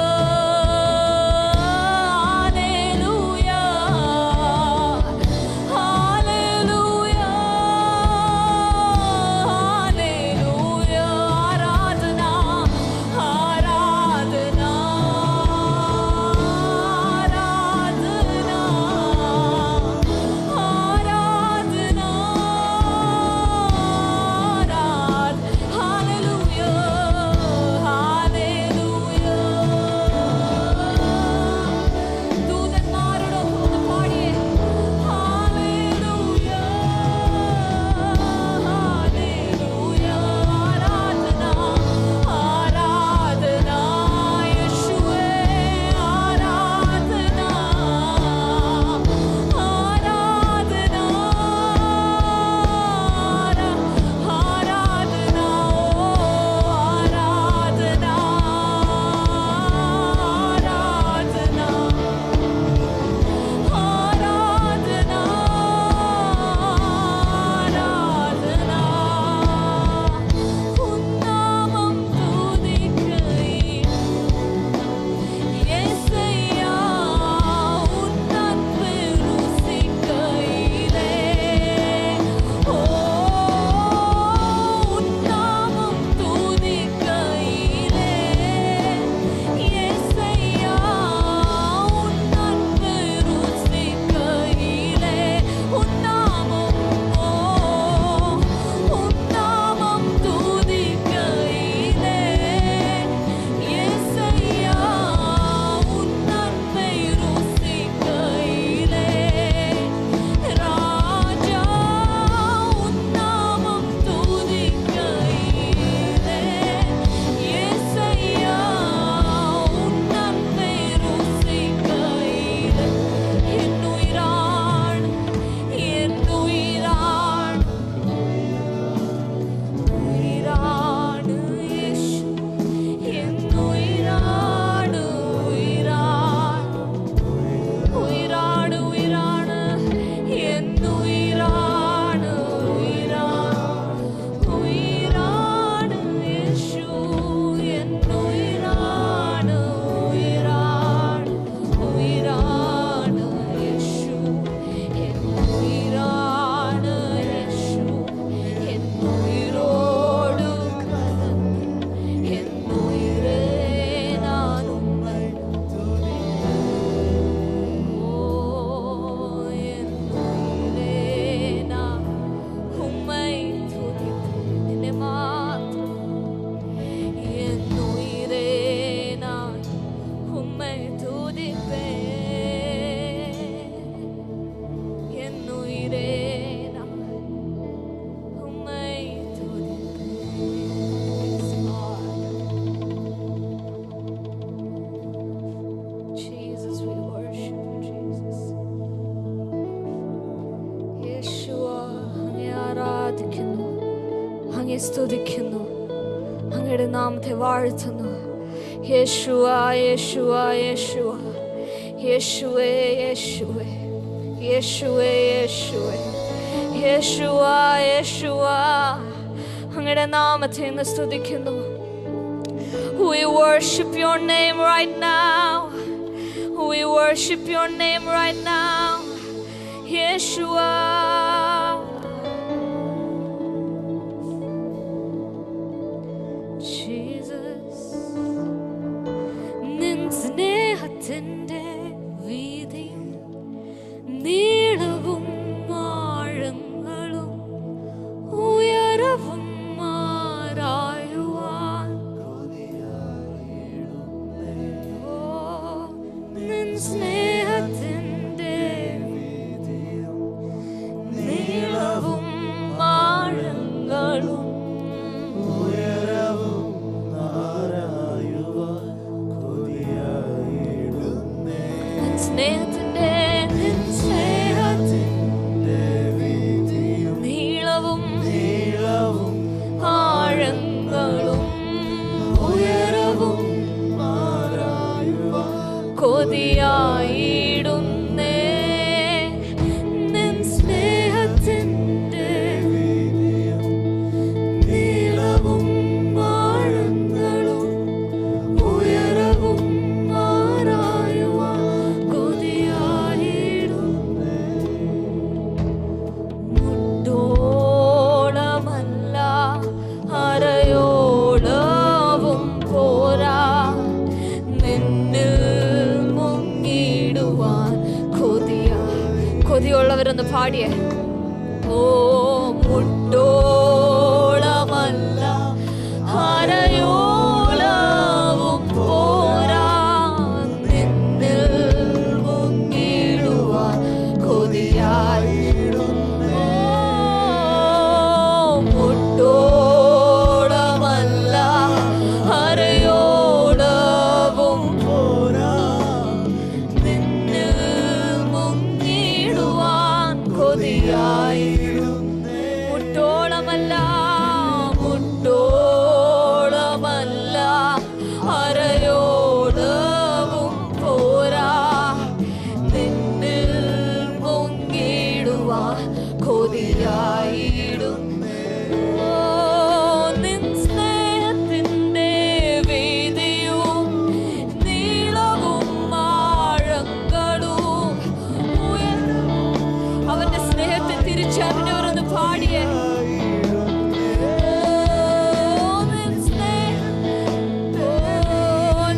അങ്ങേ സ്തുതിക്കുന്നു, അങ്ങയുടെ നാമത്തെ വാഴ്ത്തുന്നു. യേശുവ യേശുവ യേശുവ യേശുവേ യേശുവേ യേശുവേ യേശുവേ യേശുവ യേശുവ അങ്ങയുടെ നാമത്തെ ഇന്ന് സ്തുതിക്കുന്നു. We worship your name right now. We worship your name right now. Yeshua. Jesus. നിൻ സ്നേഹത്തിൻ്റെ വീതിയും നീളവും ആഴങ്ങളും ഉയരവും മാറായുവാൻ നിൻ സ്നേഹത്തിൻ്റെ നീളവും ആഴങ്ങളും സ്നേഹത്തിൻ്റെ നീളവും ആഴങ്ങളും ഉയരവും കൊതിയായിടുന്നേ. നിൻ സ്നേഹത്തിൻ്റെ നീളവും ആഴങ്ങളും ഉയരവും മുട്ടോളമല്ല അരയോളവും പോരാ നിന്നിൽ മുങ്ങിടുവാൻ കൊതിയുള്ളവരൊന്ന് പാടിയേ. ഓ മുട്ടോളമല്ല അരയോളവും പോരാ നിന്നിൽ മുങ്ങിടുവാൻ കൊതിയായി മുട്ടോളമല്ല അരയോളവും പോരാ നിന്നിൽ മുങ്ങിടുവാൻ കൊതിയായിടും. നിൻ സ്നേഹത്തിൻ്റെ വീതിയും നീളവും ആഴങ്ങളും അവന്റെ സ്നേഹത്തെ തിരിച്ചറിഞ്ഞവരൊന്ന് പാടിയേ.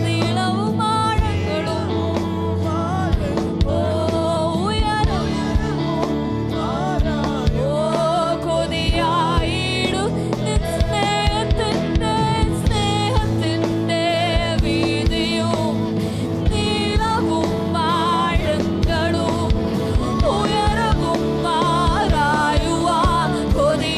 നീളവും ആഴങ്ങളും കൊതിയായിടും നിൻ സ്നേഹത്തിൻ്റെ വീതിയും നീളവും ആഴങ്ങളും ഉയരവും മാറായുവാൻ കൊതി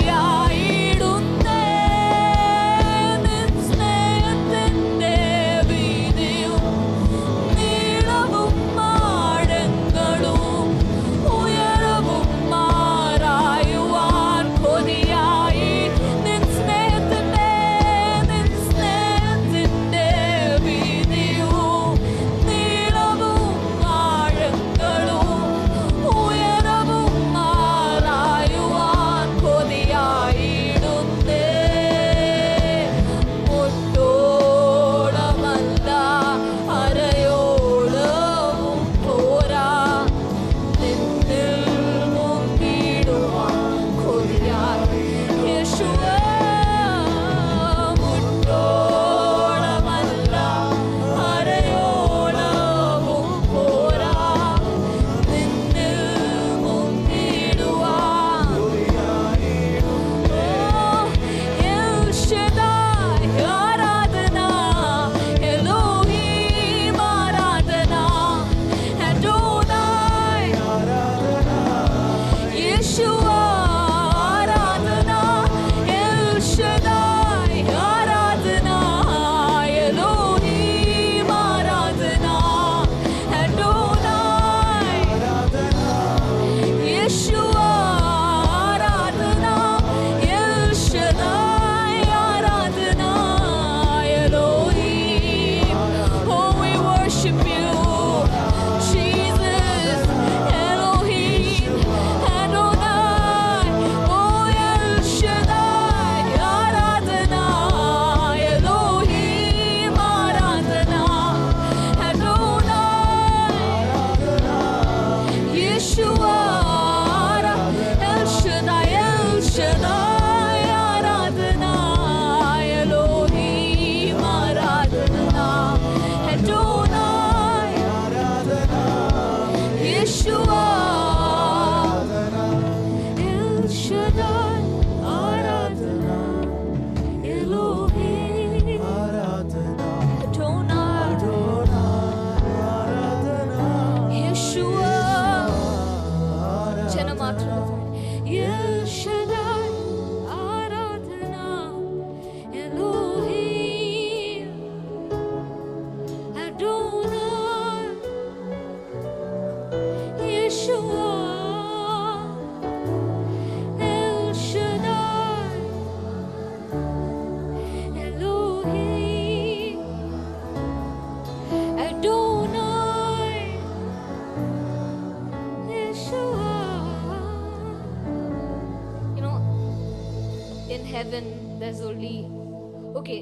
heaven there's only, okay,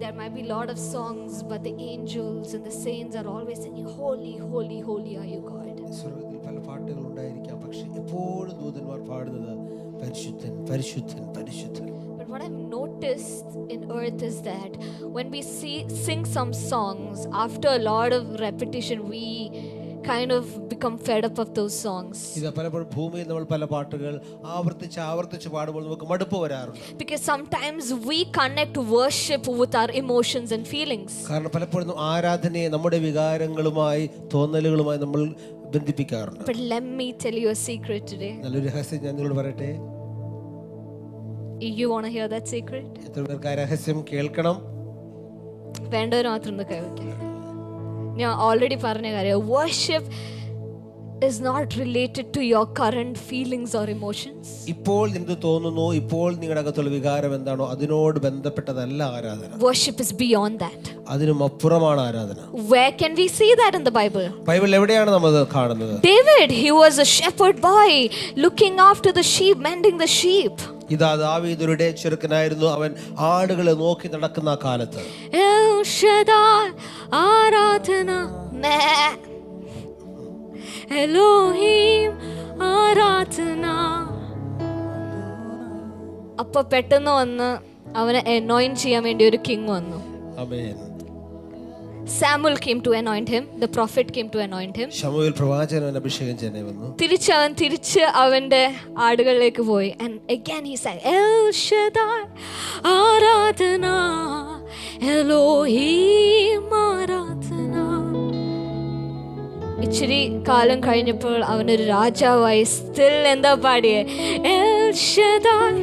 there might be a lot of songs, but the angels and the saints are always singing, holy, holy, holy are you, God. സ്വർഗ്ഗത്തിൽ പല പാട്ടുകൾ ഉണ്ടായിരിക്കാം, പക്ഷെ എപ്പോഴും ദൂതന്മാർ പാടുന്നത് പരിശുദ്ധൻ പരിശുദ്ധൻ പരിശുദ്ധൻ. But what I've noticed in earth is that when we sing some songs, after a lot of repetition, we kind of become fed up of those songs. ഇത് പലപ്പോഴും ഭൂമിയിൽ നമ്മൾ പല പാട്ടുകൾ ആവർത്തിച്ച് പാടുമ്പോൾ നമുക്ക് മടുപ്പ് വരാറുണ്ട്. Because sometimes we connect worship with our emotions and feelings. കാരണം പലപ്പോഴും ആരാധനയെ നമ്മുടെ വികാരങ്ങളുമായി തോന്നലുകളുമായി നമ്മൾ ബന്ധിപ്പിക്കാറുണ്ട്. But let me tell you a secret today. നല്ലൊരു രഹസ്യം ഞാൻ നിങ്ങളോട് പറയട്ടെ. You want to hear that secret? എത്ര പേർക്ക് ആ രഹസ്യം കേൾക്കണം? വേണ്ടവർ മാത്രം ഒന്ന് കേൾക്കാം. ഞാൻ ഓൾറെഡി പറഞ്ഞ കാര്യം, worship is not related to your current feelings or emotions. ഇപ്പോൾ നിങ്ങൾക്ക് തോന്നുന്നു, ഇപ്പോൾ നിങ്ങളുടെ അകത്തുള്ള വികാരം എന്താണോ അതിനോട് ബന്ധപ്പെട്ടതല്ല ആരാധന. Worship is beyond that. അതിനും അപ്പുറമാണ് ആരാധന. Where can we see that in the Bible? ബൈബിളിൽ എവിടെയാണ് നമ്മൾ കാണുന്നത്? David, he was a shepherd boy looking after the sheep, mending the sheep. ഇതാ ദാവീദുടെ ചെറുക്കനായിരുന്നു, അവൻ ആടുകളെ നോക്കി നടക്കുന്ന ആ കാലത്ത്. El Shaddai, ആരാധന, Elohim, ആരാധന. അപ്പൊ പെട്ടെന്ന് വന്ന് അവനെ anoint ചെയ്യാൻ വേണ്ടി ഒരു കിങ് വന്നു. ആമേൻ. Samuel came to anoint him. The prophet came to anoint him. ശമൂവേൽ പ്രവാചകൻ അവനെ അഭിഷേകം ചെയ്യാൻ വന്നു. തിരിച്ച് അവന്റെ ആടുകളിലേക്ക് പോയി. And again he said, El Shaddai, ആരാധന, Elohim, ആരാധന. ഇച്ചിരി കാലം കഴിഞ്ഞപ്പോൾ അവനൊരു രാജാവായി. സ്റ്റിൽ എന്താ പാടിയേ? El Shaddai,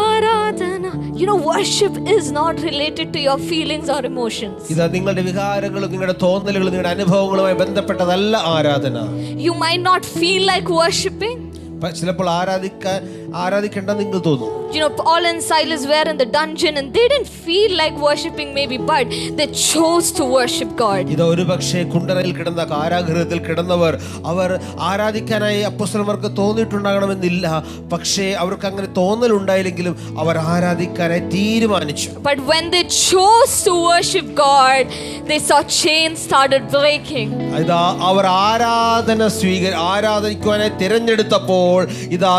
ആരാധന. You know, worship is not related to your feelings or emotions. ഇതാ നിങ്ങളുടെ വികാരങ്ങളും നിങ്ങളുടെ തോന്നലുകളും നിങ്ങളുടെ അനുഭവങ്ങളുമായി ബന്ധപ്പെട്ടതല്ല ആരാധന. You might not feel like worshiping. ചിലപ്പോൾ ആരാധിക്കേണ്ടെന്ന് നിങ്ങൾ തോന്നും. You know, Paul and Silas were in the dungeon and they didn't feel like worshiping maybe, but they chose to worship God. ഇത് ഒരുപക്ഷേ കുണ്ടറയിൽ കിടന്ന കാരാഗൃഹത്തിൽ കിടന്നവർ അവർ ആരാധിക്കാനായി അപ്പോസ്തലന്മാർക്ക് തോന്നിയിട്ടുണ്ടാകണമെന്നില്ല, പക്ഷേ അവർക്ക് അങ്ങനെ തോന്നലുണ്ടായില്ലെങ്കിലും അവർ ആരാധിക്കാനായി തീരുമാനിച്ചു. But when they chose to worship God, they saw chains started breaking. ഇതാ അവർ ആരാധിക്കുവാനായി തിരഞ്ഞെടുത്തപ്പോൾ ഇതാ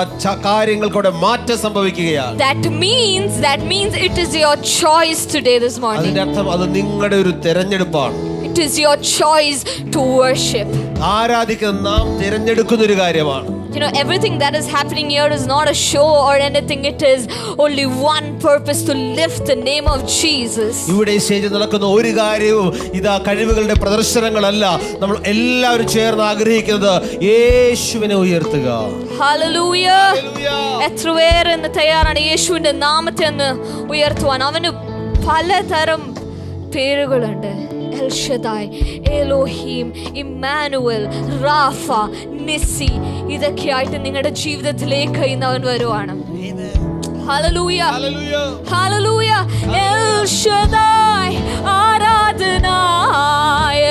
കാര്യങ്ങൾക്കൂടെ മാറ്റം സംഭവിക്കുകയാണ്. That means it is your choice today, this morning. അതിന്റെ അർത്ഥം അത് നിങ്ങളുടെ ഒരു തിരഞ്ഞെടുപ്പാണ്. It is your choice to worship. ആരാധിക്കുന്ന നാം തിരഞ്ഞെടുക്കുന്ന ഒരു കാര്യമാണ്. You know, everything that is happening here is not a show or anything. It is only one purpose, to lift the name of Jesus. ഇവിടെ ഈ സ്റ്റേജിൽ നടക്കുന്ന ഒരു കാര്യവും ഇതാ കഴിവുകളുടെ പ്രദർശനങ്ങളല്ല. നമ്മൾ എല്ലാവരും ചേർന്ന് ആഗ്രഹിക്കുന്നത് യേശുവിനെ ഉയർത്തുക. Hallelujah. എത്ര പേര് ഇന്ന് തയ്യാറാണ് യേശുവിന്റെ നാമത്തെ ഒന്ന് ഉയർത്തുവാൻ? അവന് പലതരം പേരുകളുണ്ട്. El Shaddai, Elohim, Emmanuel, Rapha, Nissi. ഇതൊക്കെയായിട്ട് നിങ്ങളുടെ ജീവിതത്തിലേക്ക് ഇന്ന് അവൻ വരുവാണ്. Hallelujah. Hallelujah. El Shaddai, ആരാധന,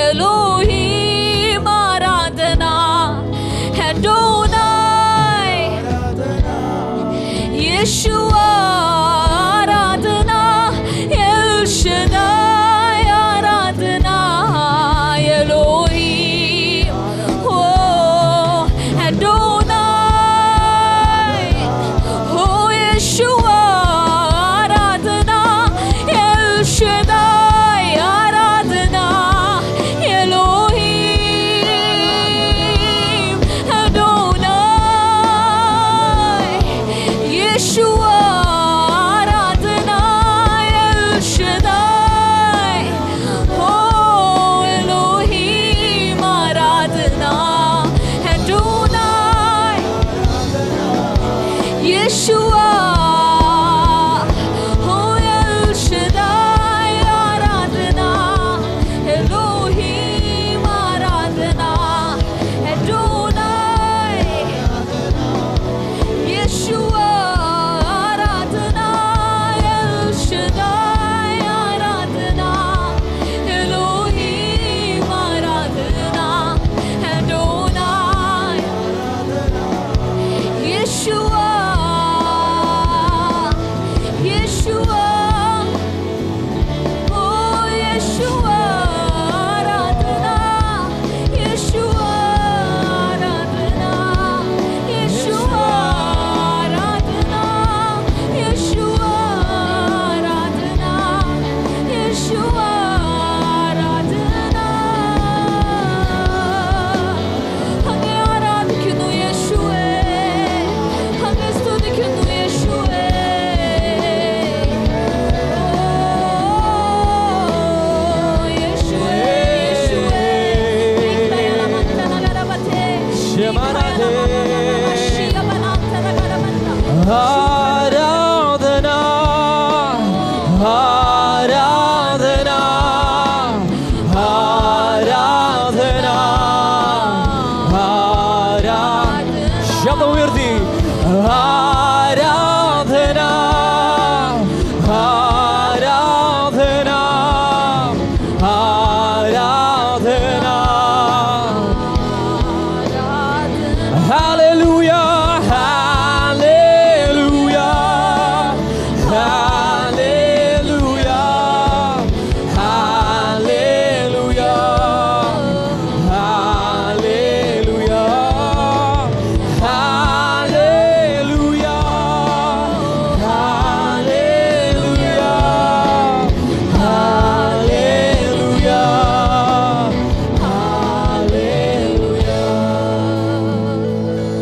Elohim, ആരാധന, Adonai, Yeshua, ആരാധന, El Shaddai, ആരാധന, Elohim, oh, Adonai, oh, Yeshua, ആരാധന, El Shaddai, ആരാധന, Elohim, Adonai, Yeshua, ആരാധന, El Shaddai, oh, Elohim, ആരാധന, Adonai, Yeshua, oh, El Shaddai, ആരാധന, Elohim, ആരാധന, Adonai, Yeshua, ആരാധന, El Shaddai, ആരാധന, Elohim, ആരാധന, Adonai, Yeshua, ആരാധന ആരാധന ആരാധന ശബ്ദം ഉയർത്തി ആരാധന ആരാധന ആരാധന ഹല്ലേലൂയ